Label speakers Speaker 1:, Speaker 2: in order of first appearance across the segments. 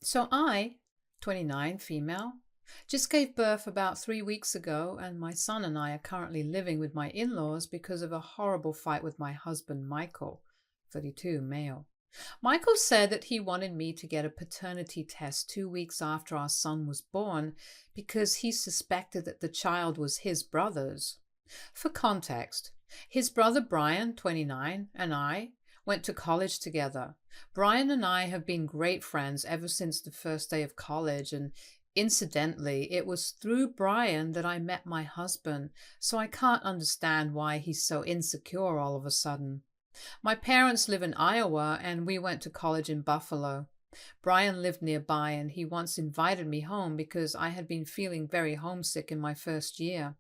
Speaker 1: So I, 29, female, just gave birth about 3 weeks ago, and my son and I are currently living with my in-laws because of a horrible fight with my husband, Michael, 32, male. Michael said that he wanted me to get a paternity test 2 weeks after our son was born because he suspected that the child was his brother's. For context, his brother Brian, 29, and I went to college together. Brian and I have been great friends ever since the first day of college, and incidentally, it was through Brian that I met my husband, so I can't understand why he's so insecure all of a sudden. My parents live in Iowa, and we went to college in Buffalo. Brian lived nearby, and he once invited me home because I had been feeling very homesick in my first year.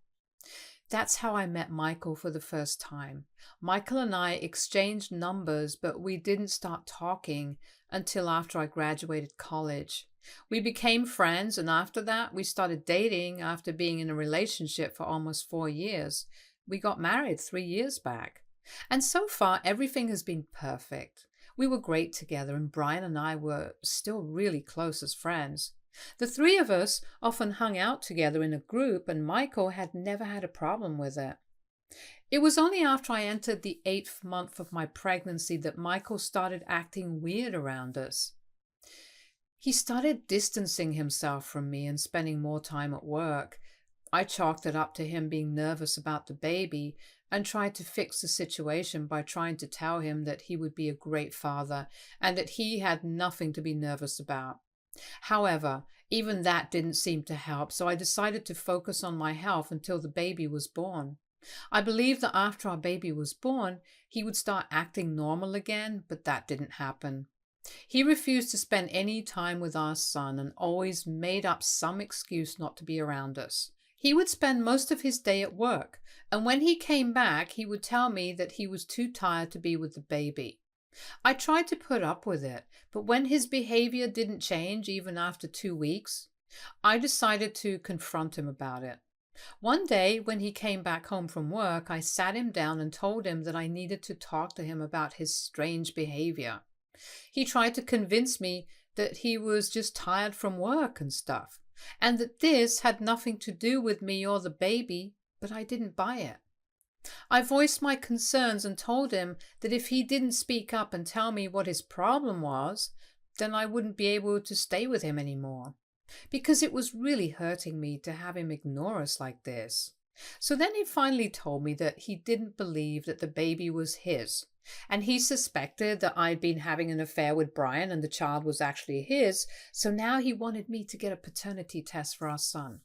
Speaker 1: That's how I met Michael for the first time. Michael and I exchanged numbers, but we didn't start talking until after I graduated college. We became friends, and after that, we started dating after being in a relationship for almost 4 years. We got married 3 years back. And so far, everything has been perfect. We were great together, and Brian and I were still really close as friends. The three of us often hung out together in a group, and Michael had never had a problem with it. It was only after I entered the 8th month of my pregnancy that Michael started acting weird around us. He started distancing himself from me and spending more time at work. I chalked it up to him being nervous about the baby and tried to fix the situation by trying to tell him that he would be a great father and that he had nothing to be nervous about. However, even that didn't seem to help, so I decided to focus on my health until the baby was born. I believed that after our baby was born, he would start acting normal again, but that didn't happen. He refused to spend any time with our son and always made up some excuse not to be around us. He would spend most of his day at work, and when he came back, he would tell me that he was too tired to be with the baby. I tried to put up with it, but when his behavior didn't change even after 2 weeks, I decided to confront him about it. One day, when he came back home from work, I sat him down and told him that I needed to talk to him about his strange behavior. He tried to convince me that he was just tired from work and stuff, and that this had nothing to do with me or the baby, but I didn't buy it. I voiced my concerns and told him that if he didn't speak up and tell me what his problem was, then I wouldn't be able to stay with him anymore, because it was really hurting me to have him ignore us like this. So then he finally told me that he didn't believe that the baby was his, and he suspected that I'd been having an affair with Brian and the child was actually his, so now he wanted me to get a paternity test for our son.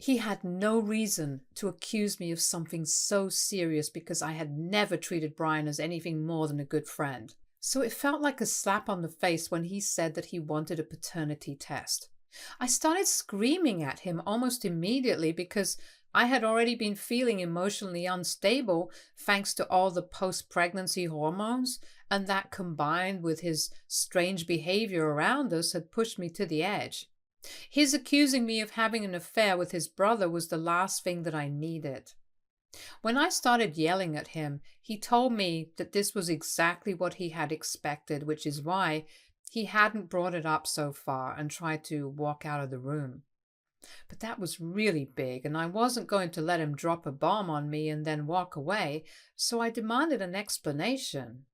Speaker 1: He had no reason to accuse me of something so serious because I had never treated Brian as anything more than a good friend. So it felt like a slap on the face when he said that he wanted a paternity test. I started screaming at him almost immediately because I had already been feeling emotionally unstable thanks to all the post-pregnancy hormones, and that combined with his strange behavior around us had pushed me to the edge. His accusing me of having an affair with his brother was the last thing that I needed. When I started yelling at him, he told me that this was exactly what he had expected, which is why he hadn't brought it up so far and tried to walk out of the room. But that was really big, and I wasn't going to let him drop a bomb on me and then walk away, so I demanded an explanation.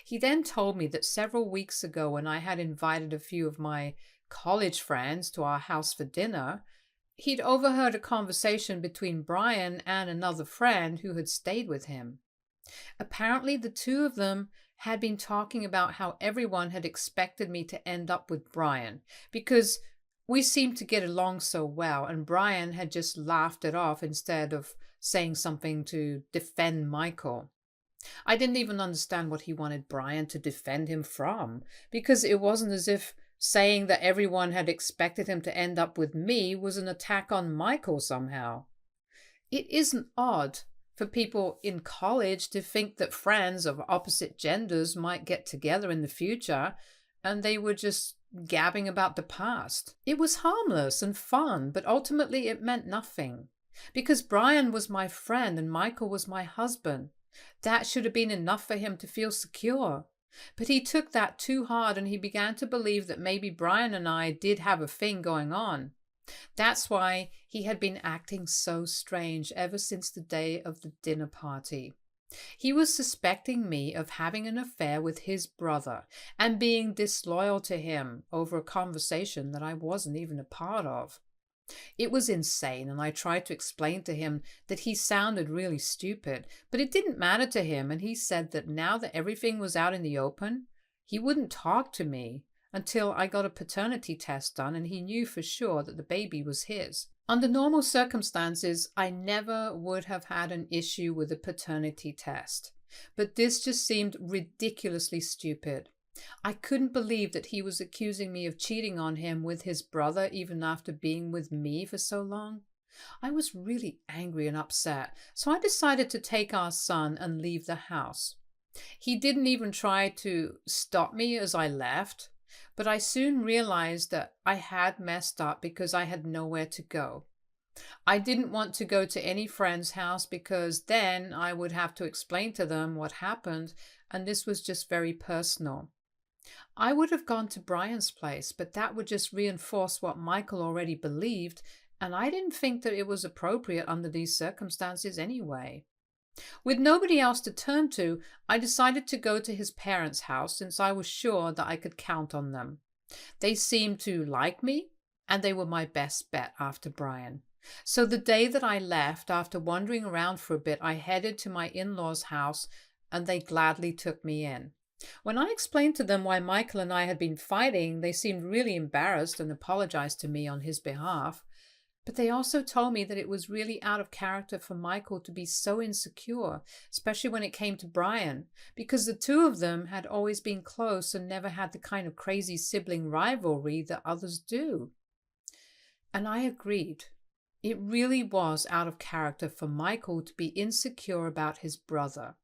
Speaker 1: He then told me that several weeks ago, when I had invited a few of my college friends to our house for dinner, he'd overheard a conversation between Brian and another friend who had stayed with him. Apparently, the two of them had been talking about how everyone had expected me to end up with Brian because we seemed to get along so well, and Brian had just laughed it off instead of saying something to defend Michael. I didn't even understand what he wanted Brian to defend him from, because it wasn't as if saying that everyone had expected him to end up with me was an attack on Michael somehow. It isn't odd for people in college to think that friends of opposite genders might get together in the future, and they were just gabbing about the past. It was harmless and fun, but ultimately it meant nothing. Because Brian was my friend and Michael was my husband. That should have been enough for him to feel secure. But he took that too hard and he began to believe that maybe Brian and I did have a thing going on. That's why he had been acting so strange ever since the day of the dinner party. He was suspecting me of having an affair with his brother and being disloyal to him over a conversation that I wasn't even a part of. It was insane, and I tried to explain to him that he sounded really stupid, but it didn't matter to him, and he said that now that everything was out in the open, he wouldn't talk to me until I got a paternity test done and he knew for sure that the baby was his. Under normal circumstances, I never would have had an issue with a paternity test, but this just seemed ridiculously stupid. I couldn't believe that he was accusing me of cheating on him with his brother even after being with me for so long. I was really angry and upset, so I decided to take our son and leave the house. He didn't even try to stop me as I left, but I soon realized that I had messed up because I had nowhere to go. I didn't want to go to any friend's house because then I would have to explain to them what happened, and this was just very personal. I would have gone to Brian's place, but that would just reinforce what Michael already believed, and I didn't think that it was appropriate under these circumstances anyway. With nobody else to turn to, I decided to go to his parents' house since I was sure that I could count on them. They seemed to like me, and they were my best bet after Brian. So the day that I left, after wandering around for a bit, I headed to my in-laws' house, and they gladly took me in. When I explained to them why Michael and I had been fighting, they seemed really embarrassed and apologized to me on his behalf. But they also told me that it was really out of character for Michael to be so insecure, especially when it came to Brian, because the two of them had always been close and never had the kind of crazy sibling rivalry that others do. And I agreed. It really was out of character for Michael to be insecure about his brother.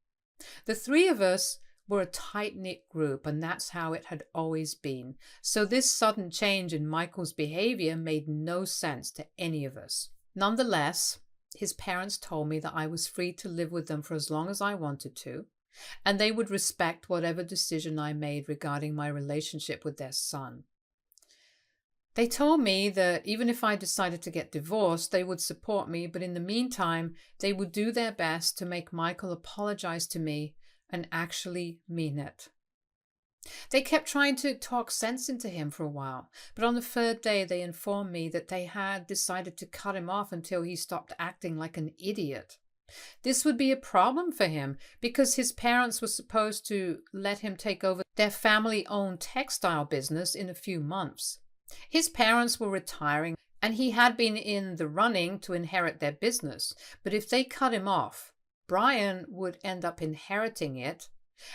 Speaker 1: The three of us were a tight-knit group, and that's how it had always been. So this sudden change in Michael's behavior made no sense to any of us. Nonetheless, his parents told me that I was free to live with them for as long as I wanted to, and they would respect whatever decision I made regarding my relationship with their son. They told me that even if I decided to get divorced, they would support me, but in the meantime, they would do their best to make Michael apologize to me and actually mean it. They kept trying to talk sense into him for a while, but on the third day they informed me that they had decided to cut him off until he stopped acting like an idiot. This would be a problem for him because his parents were supposed to let him take over their family-owned textile business in a few months. His parents were retiring and he had been in the running to inherit their business, but if they cut him off, Brian would end up inheriting it,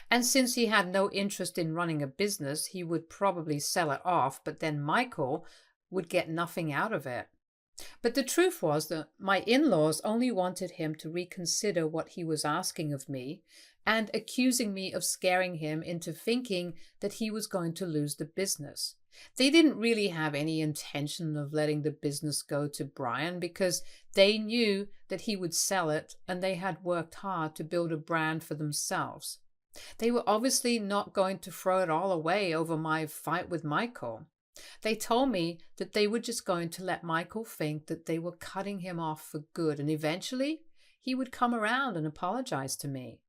Speaker 1: and since he had no interest in running a business, he would probably sell it off, but then Michael would get nothing out of it. But the truth was that my in-laws only wanted him to reconsider what he was asking of me and accusing me of scaring him into thinking that he was going to lose the business. They didn't really have any intention of letting the business go to Brian because they knew that he would sell it and they had worked hard to build a brand for themselves. They were obviously not going to throw it all away over my fight with Michael. They told me that they were just going to let Michael think that they were cutting him off for good, and eventually he would come around and apologize to me.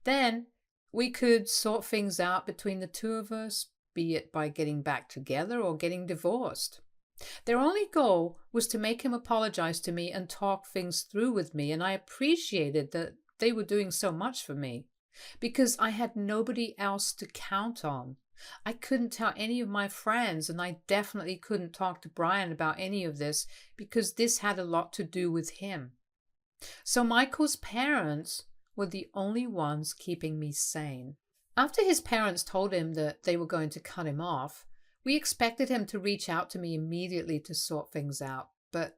Speaker 1: Then we could sort things out between the two of us, be it by getting back together or getting divorced. Their only goal was to make him apologize to me and talk things through with me, and I appreciated that they were doing so much for me because I had nobody else to count on. I couldn't tell any of my friends, and I definitely couldn't talk to Brian about any of this because this had a lot to do with him. So Michael's parents were the only ones keeping me sane. After his parents told him that they were going to cut him off, we expected him to reach out to me immediately to sort things out, but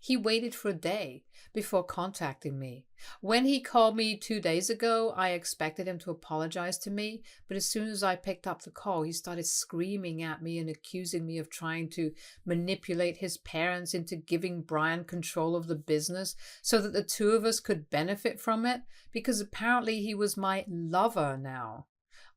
Speaker 1: he waited for a day before contacting me. When he called me 2 days ago, I expected him to apologize to me, but as soon as I picked up the call, he started screaming at me and accusing me of trying to manipulate his parents into giving Brian control of the business so that the two of us could benefit from it, because apparently he was my lover now.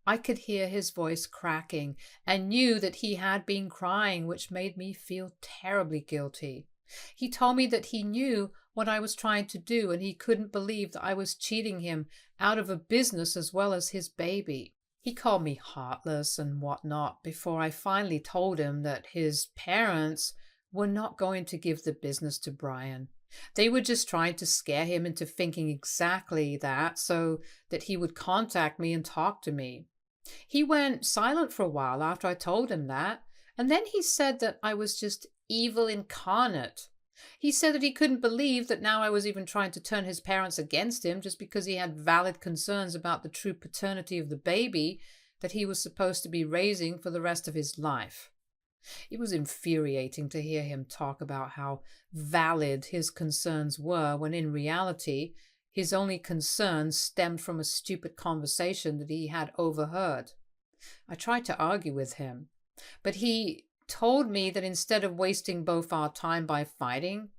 Speaker 1: I could hear his voice cracking and knew that he had been crying, which made me feel terribly guilty. He told me that he knew what I was trying to do and he couldn't believe that I was cheating him out of a business as well as his baby. He called me heartless and whatnot before I finally told him that his parents were not going to give the business to Brian. They were just trying to scare him into thinking exactly that so that he would contact me and talk to me. He went silent for a while after I told him that, and then he said that I was just evil incarnate. He said that he couldn't believe that now I was even trying to turn his parents against him just because he had valid concerns about the true paternity of the baby that he was supposed to be raising for the rest of his life. It was infuriating to hear him talk about how valid his concerns were when in reality his only concerns stemmed from a stupid conversation that he had overheard. I tried to argue with him, but he told me that instead of wasting both our time by fighting,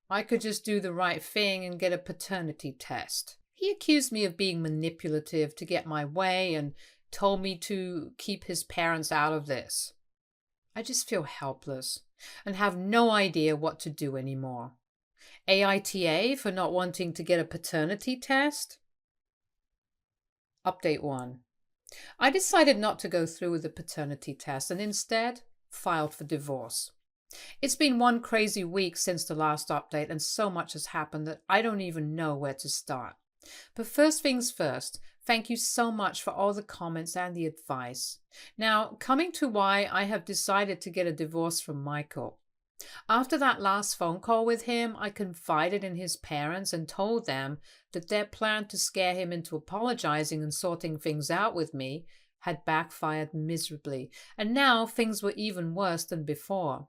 Speaker 1: I could just do the right thing and get a paternity test. He accused me of being manipulative to get my way and told me to keep his parents out of this. I just feel helpless and have no idea what to do anymore. AITA for not wanting to get a paternity test? Update 1. I decided not to go through with the paternity test and instead filed for divorce. It's been one crazy week since the last update and so much has happened that I don't even know where to start. But first things first, thank you so much for all the comments and the advice. Now, coming to why I have decided to get a divorce from Michael. After that last phone call with him, I confided in his parents and told them that their plan to scare him into apologizing and sorting things out with me had backfired miserably, and now things were even worse than before.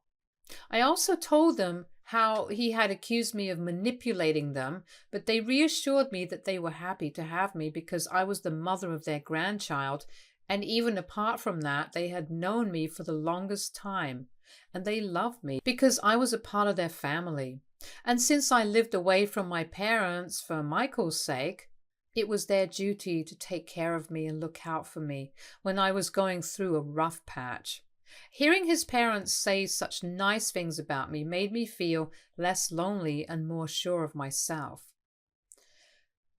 Speaker 1: I also told them how he had accused me of manipulating them, but they reassured me that they were happy to have me because I was the mother of their grandchild, and even apart from that, they had known me for the longest time, and they loved me because I was a part of their family. And since I lived away from my parents for Michael's sake, it was their duty to take care of me and look out for me when I was going through a rough patch. Hearing his parents say such nice things about me made me feel less lonely and more sure of myself.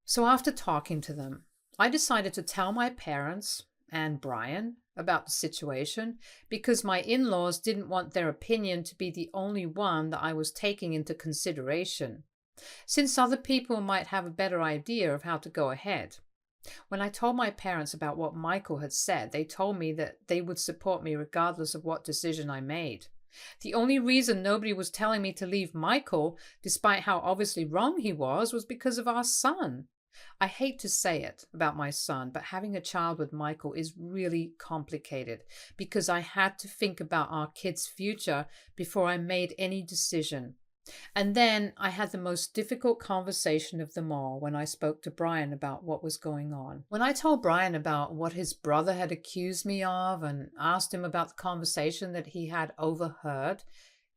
Speaker 1: So after talking to them, I decided to tell my parents and Brian about the situation because my in-laws didn't want their opinion to be the only one that I was taking into consideration, since other people might have a better idea of how to go ahead. When I told my parents about what Michael had said, they told me that they would support me regardless of what decision I made. The only reason nobody was telling me to leave Michael, despite how obviously wrong he was because of our son. I hate to say it about my son, but having a child with Michael is really complicated because I had to think about our kid's future before I made any decision. And then I had the most difficult conversation of them all when I spoke to Brian about what was going on. When I told Brian about what his brother had accused me of and asked him about the conversation that he had overheard,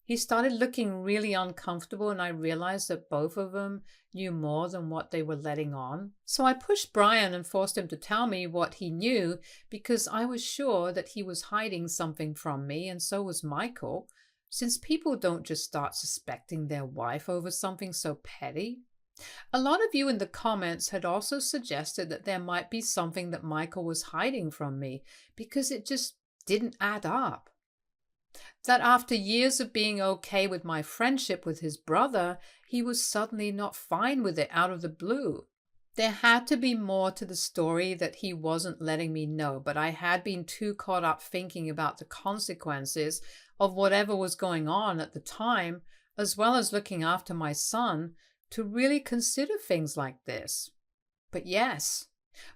Speaker 1: he started looking really uncomfortable, and I realized that both of them knew more than what they were letting on. So I pushed Brian and forced him to tell me what he knew because I was sure that he was hiding something from me, and so was Michael, since people don't just start suspecting their wife over something so petty. A lot of you in the comments had also suggested that there might be something that Michael was hiding from me because it just didn't add up. That after years of being okay with my friendship with his brother, he was suddenly not fine with it out of the blue. There had to be more to the story that he wasn't letting me know, but I had been too caught up thinking about the consequences of whatever was going on at the time, as well as looking after my son, to really consider things like this. But yes,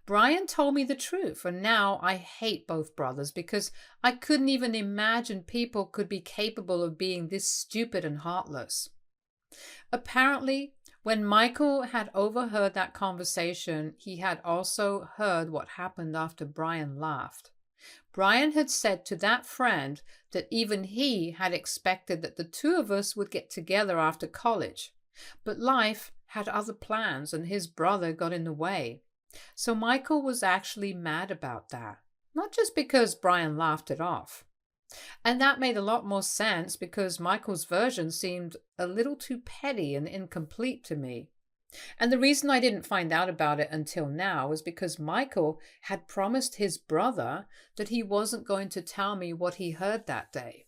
Speaker 1: Brian told me the truth, and now I hate both brothers because I couldn't even imagine people could be capable of being this stupid and heartless. Apparently, when Michael had overheard that conversation, he had also heard what happened after Brian laughed. Brian had said to that friend that even he had expected that the two of us would get together after college, but life had other plans and his brother got in the way. So Michael was actually mad about that. not just because Brian laughed it off. And that made a lot more sense because Michael's version seemed a little too petty and incomplete to me. And the reason I didn't find out about it until now was because Michael had promised his brother that he wasn't going to tell me what he heard that day.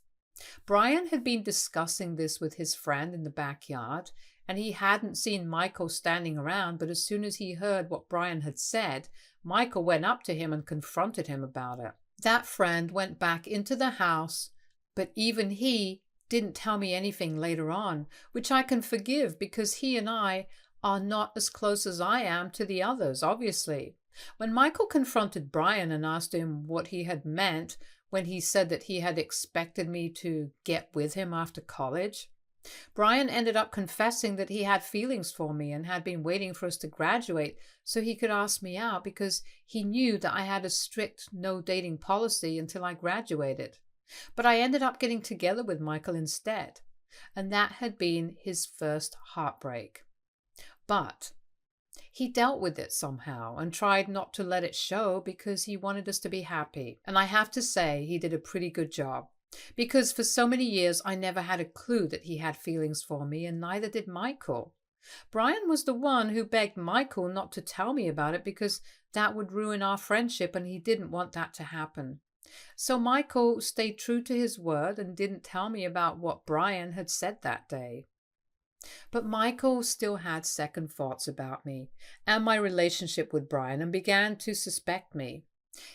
Speaker 1: Brian had been discussing this with his friend in the backyard, and he hadn't seen Michael standing around, but as soon as he heard what Brian had said, Michael went up to him and confronted him about it. That friend went back into the house, but even he didn't tell me anything later on, which I can forgive because he and I are not as close as I am to the others, obviously. When Michael confronted Brian and asked him what he had meant when he said that he had expected me to get with him after college, Brian ended up confessing that he had feelings for me and had been waiting for us to graduate so he could ask me out because he knew that I had a strict no dating policy until I graduated. But I ended up getting together with Michael instead, and that had been his first heartbreak. But he dealt with it somehow and tried not to let it show because he wanted us to be happy. And I have to say, he did a pretty good job. Because for so many years, I never had a clue that he had feelings for me, and neither did Michael. Brian was the one who begged Michael not to tell me about it because that would ruin our friendship, and he didn't want that to happen. So Michael stayed true to his word and didn't tell me about what Brian had said that day. But Michael still had second thoughts about me and my relationship with Brian and began to suspect me.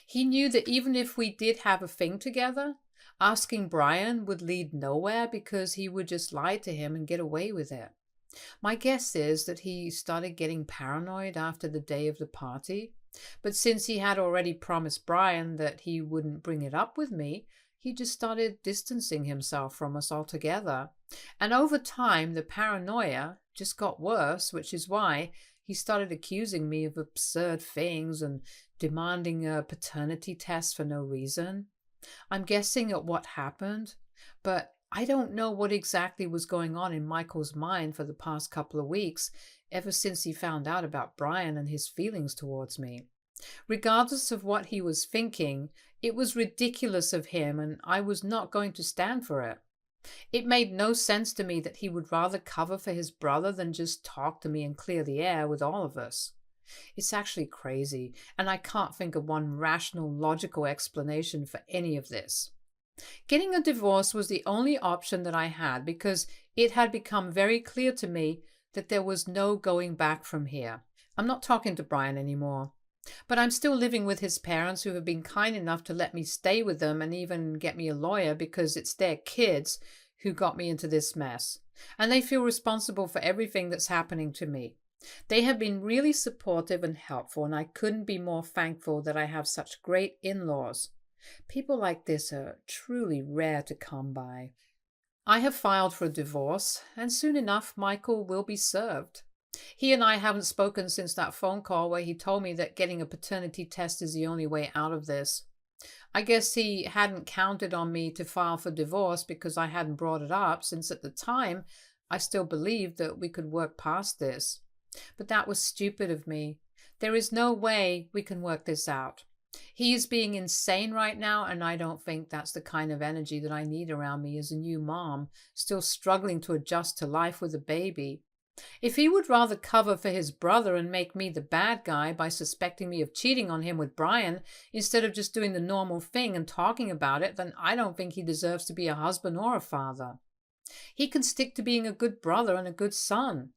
Speaker 1: He knew that even if we did have a thing together, asking Brian would lead nowhere because he would just lie to him and get away with it. My guess is that he started getting paranoid after the day of the party, but since he had already promised Brian that he wouldn't bring it up with me, he just started distancing himself from us altogether. And over time, the paranoia just got worse, which is why he started accusing me of absurd things and demanding a paternity test for no reason. I'm guessing at what happened, but I don't know what exactly was going on in Michael's mind for the past couple of weeks, ever since he found out about Brian and his feelings towards me. Regardless of what he was thinking, it was ridiculous of him, and I was not going to stand for it. It made no sense to me that he would rather cover for his brother than just talk to me and clear the air with all of us. It's actually crazy, and I can't think of one rational, logical explanation for any of this. Getting a divorce was the only option that I had because it had become very clear to me that there was no going back from here. I'm not talking to Brian anymore, but I'm still living with his parents who have been kind enough to let me stay with them and even get me a lawyer because it's their kids who got me into this mess, and they feel responsible for everything that's happening to me. They have been really supportive and helpful, and I couldn't be more thankful that I have such great in-laws. People like this are truly rare to come by. I have filed for a divorce, and soon enough Michael will be served. He and I haven't spoken since that phone call where he told me that getting a paternity test is the only way out of this. I guess he hadn't counted on me to file for divorce because I hadn't brought it up, since at the time I still believed that we could work past this. But that was stupid of me. There is no way we can work this out. He is being insane right now, and I don't think that's the kind of energy that I need around me as a new mom, still struggling to adjust to life with a baby. If he would rather cover for his brother and make me the bad guy by suspecting me of cheating on him with Brian instead of just doing the normal thing and talking about it, then I don't think he deserves to be a husband or a father. He can stick to being a good brother and a good son.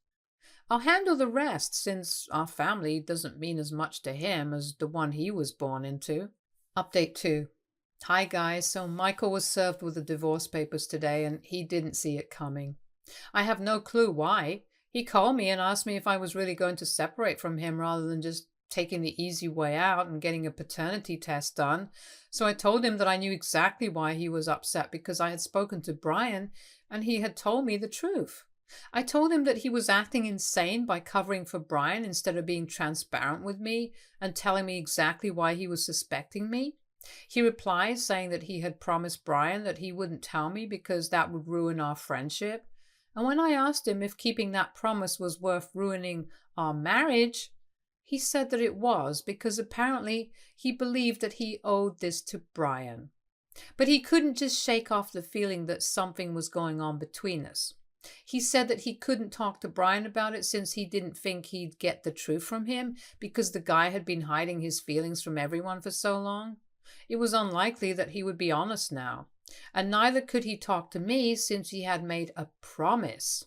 Speaker 1: I'll handle the rest, since our family doesn't mean as much to him as the one he was born into. Update 2. Hi guys, so Michael was served with the divorce papers today and he didn't see it coming. I have no clue why. He called me and asked me if I was really going to separate from him rather than just taking the easy way out and getting a paternity test done. So I told him that I knew exactly why he was upset because I had spoken to Brian and he had told me the truth. I told him that he was acting insane by covering for Brian instead of being transparent with me and telling me exactly why he was suspecting me. He replied saying that he had promised Brian that he wouldn't tell me because that would ruin our friendship. And when I asked him if keeping that promise was worth ruining our marriage, He said that it was because apparently he believed that he owed this to Brian. But he couldn't just shake off the feeling that something was going on between us. He said that he couldn't talk to Brian about it since he didn't think he'd get the truth from him because the guy had been hiding his feelings from everyone for so long. It was unlikely that he would be honest now, and neither could he talk to me since he had made a promise.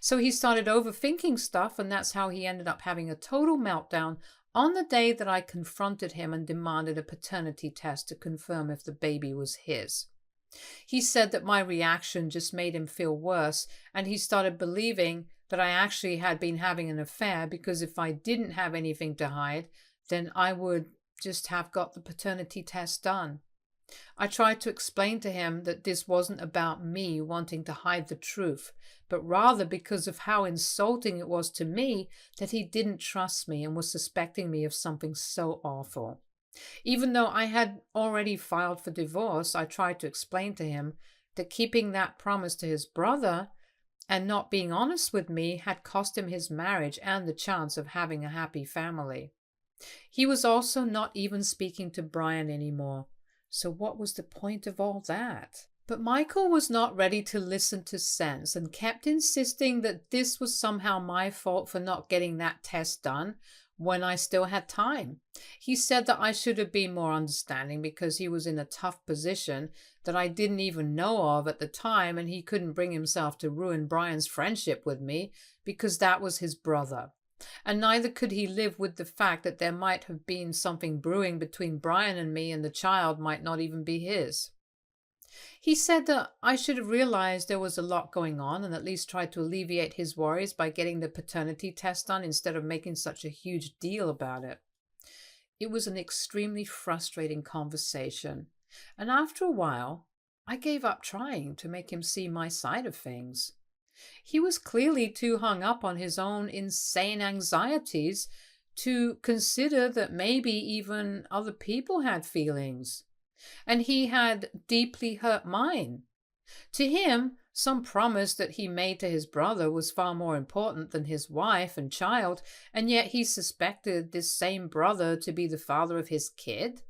Speaker 1: So he started overthinking stuff, and that's how he ended up having a total meltdown on the day that I confronted him and demanded a paternity test to confirm if the baby was his. He said that my reaction just made him feel worse, and he started believing that I actually had been having an affair because if I didn't have anything to hide, then I would just have got the paternity test done. I tried to explain to him that this wasn't about me wanting to hide the truth, but rather because of how insulting it was to me that he didn't trust me and was suspecting me of something so awful. Even though I had already filed for divorce, I tried to explain to him that keeping that promise to his brother and not being honest with me had cost him his marriage and the chance of having a happy family. He was also not even speaking to Brian anymore. So what was the point of all that? But Michael was not ready to listen to sense and kept insisting that this was somehow my fault for not getting that test done when I still had time. He said that I should have been more understanding because he was in a tough position that I didn't even know of at the time, and he couldn't bring himself to ruin Brian's friendship with me because that was his brother. And neither could he live with the fact that there might have been something brewing between Brian and me, and the child might not even be his. He said that I should have realized there was a lot going on and at least tried to alleviate his worries by getting the paternity test done instead of making such a huge deal about it. It was an extremely frustrating conversation, and after a while, I gave up trying to make him see my side of things. He was clearly too hung up on his own insane anxieties to consider that maybe even other people had feelings. And he had deeply hurt mine. To him, some promise that he made to his brother was far more important than his wife and child, and yet he suspected this same brother to be the father of his kid?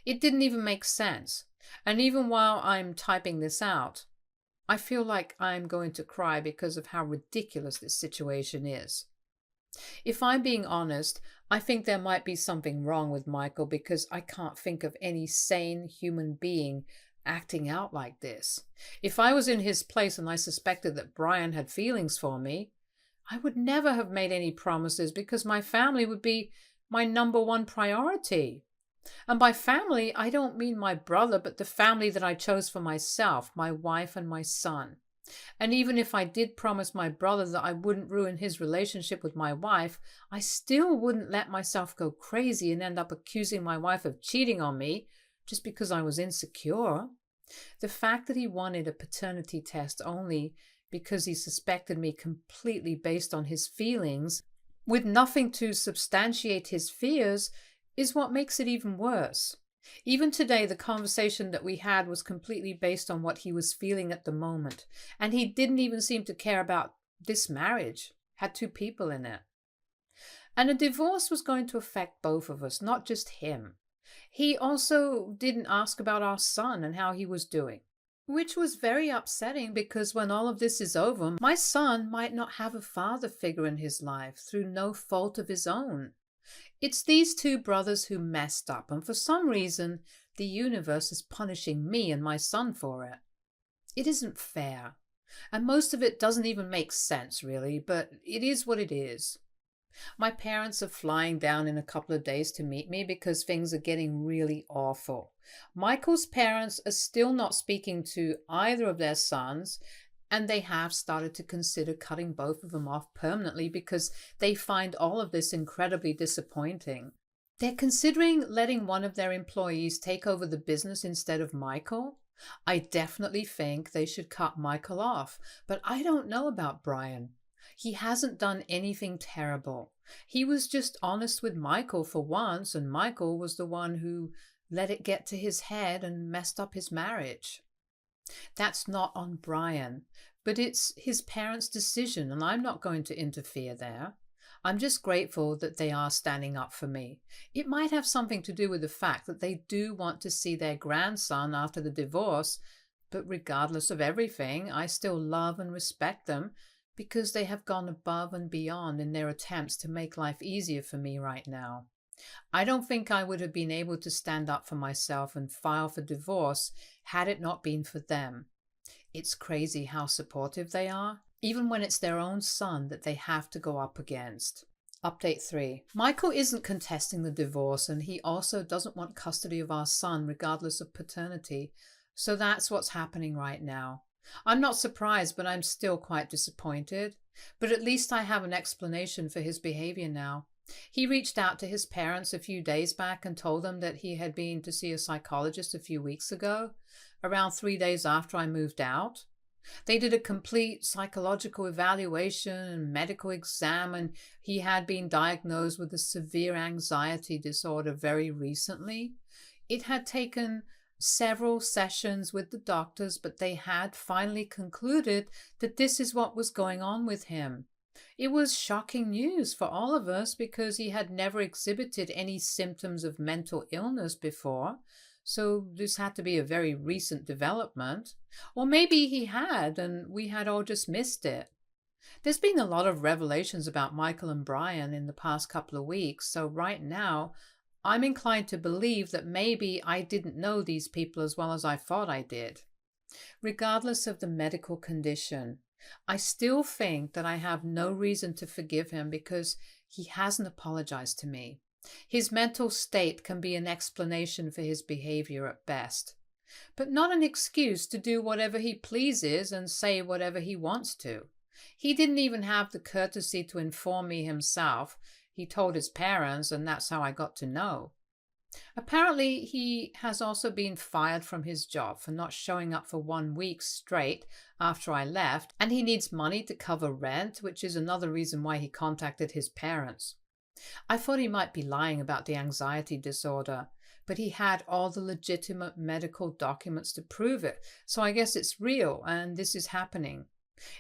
Speaker 1: It didn't even make sense. And even while I'm typing this out, I feel like I'm going to cry because of how ridiculous this situation is. If I'm being honest, I think there might be something wrong with Michael because I can't think of any sane human being acting out like this. If I was in his place and I suspected that Brian had feelings for me, I would never have made any promises because my family would be my number one priority. And by family, I don't mean my brother, but the family that I chose for myself, my wife and my son. And even if I did promise my brother that I wouldn't ruin his relationship with my wife, I still wouldn't let myself go crazy and end up accusing my wife of cheating on me just because I was insecure. The fact that he wanted a paternity test only because he suspected me completely based on his feelings, with nothing to substantiate his fears, is what makes it even worse. Even today, the conversation that we had was completely based on what he was feeling at the moment, and he didn't even seem to care about this marriage. Had two people in it. And a divorce was going to affect both of us, not just him. He also didn't ask about our son and how he was doing, which was very upsetting because when all of this is over, my son might not have a father figure in his life through no fault of his own. It's these two brothers who messed up, and for some reason, the universe is punishing me and my son for it. It isn't fair, and most of it doesn't even make sense, really, but it is what it is. My parents are flying down in a couple of days to meet me because things are getting really awful. Michael's parents are still not speaking to either of their sons, and they have started to consider cutting both of them off permanently because they find all of this incredibly disappointing. They're considering letting one of their employees take over the business instead of Michael. I definitely think they should cut Michael off, but I don't know about Brian. He hasn't done anything terrible. He was just honest with Michael for once, and Michael was the one who let it get to his head and messed up his marriage. That's not on Brian, but it's his parents' decision, and I'm not going to interfere there. I'm just grateful that they are standing up for me. It might have something to do with the fact that they do want to see their grandson after the divorce, but regardless of everything, I still love and respect them because they have gone above and beyond in their attempts to make life easier for me right now. I don't think I would have been able to stand up for myself and file for divorce had it not been for them. It's crazy how supportive they are, even when it's their own son that they have to go up against. Update 3. Michael isn't contesting the divorce, and he also doesn't want custody of our son regardless of paternity. So that's what's happening right now. I'm not surprised, but I'm still quite disappointed. But at least I have an explanation for his behavior now. He reached out to his parents a few days back and told them that he had been to see a psychologist a few weeks ago, around 3 days after I moved out. They did a complete psychological evaluation and medical exam, and he had been diagnosed with a severe anxiety disorder very recently. It had taken several sessions with the doctors, but they had finally concluded that this is what was going on with him. It was shocking news for all of us because he had never exhibited any symptoms of mental illness before. So this had to be a very recent development. Or maybe he had and we had all just missed it. There's been a lot of revelations about Michael and Brian in the past couple of weeks, so right now I'm inclined to believe that maybe I didn't know these people as well as I thought I did. Regardless of the medical condition, I still think that I have no reason to forgive him because he hasn't apologized to me. His mental state can be an explanation for his behavior at best, but not an excuse to do whatever he pleases and say whatever he wants to. He didn't even have the courtesy to inform me himself. He told his parents, and that's how I got to know. Apparently, he has also been fired from his job for not showing up for 1 week straight after I left, and he needs money to cover rent, which is another reason why he contacted his parents. I thought he might be lying about the anxiety disorder, but he had all the legitimate medical documents to prove it, so I guess it's real and this is happening.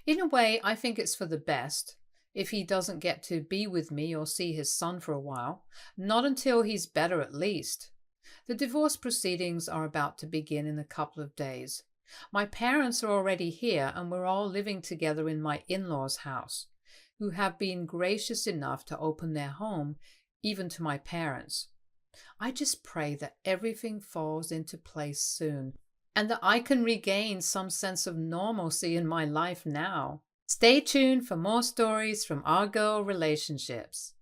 Speaker 1: In a way, I think it's for the best. If he doesn't get to be with me or see his son for a while, not until he's better at least. The divorce proceedings are about to begin in a couple of days. My parents are already here and we're all living together in my in-laws' house, who have been gracious enough to open their home, even to my parents. I just pray that everything falls into place soon, and that I can regain some sense of normalcy in my life now. Stay tuned for more stories from our girl relationships.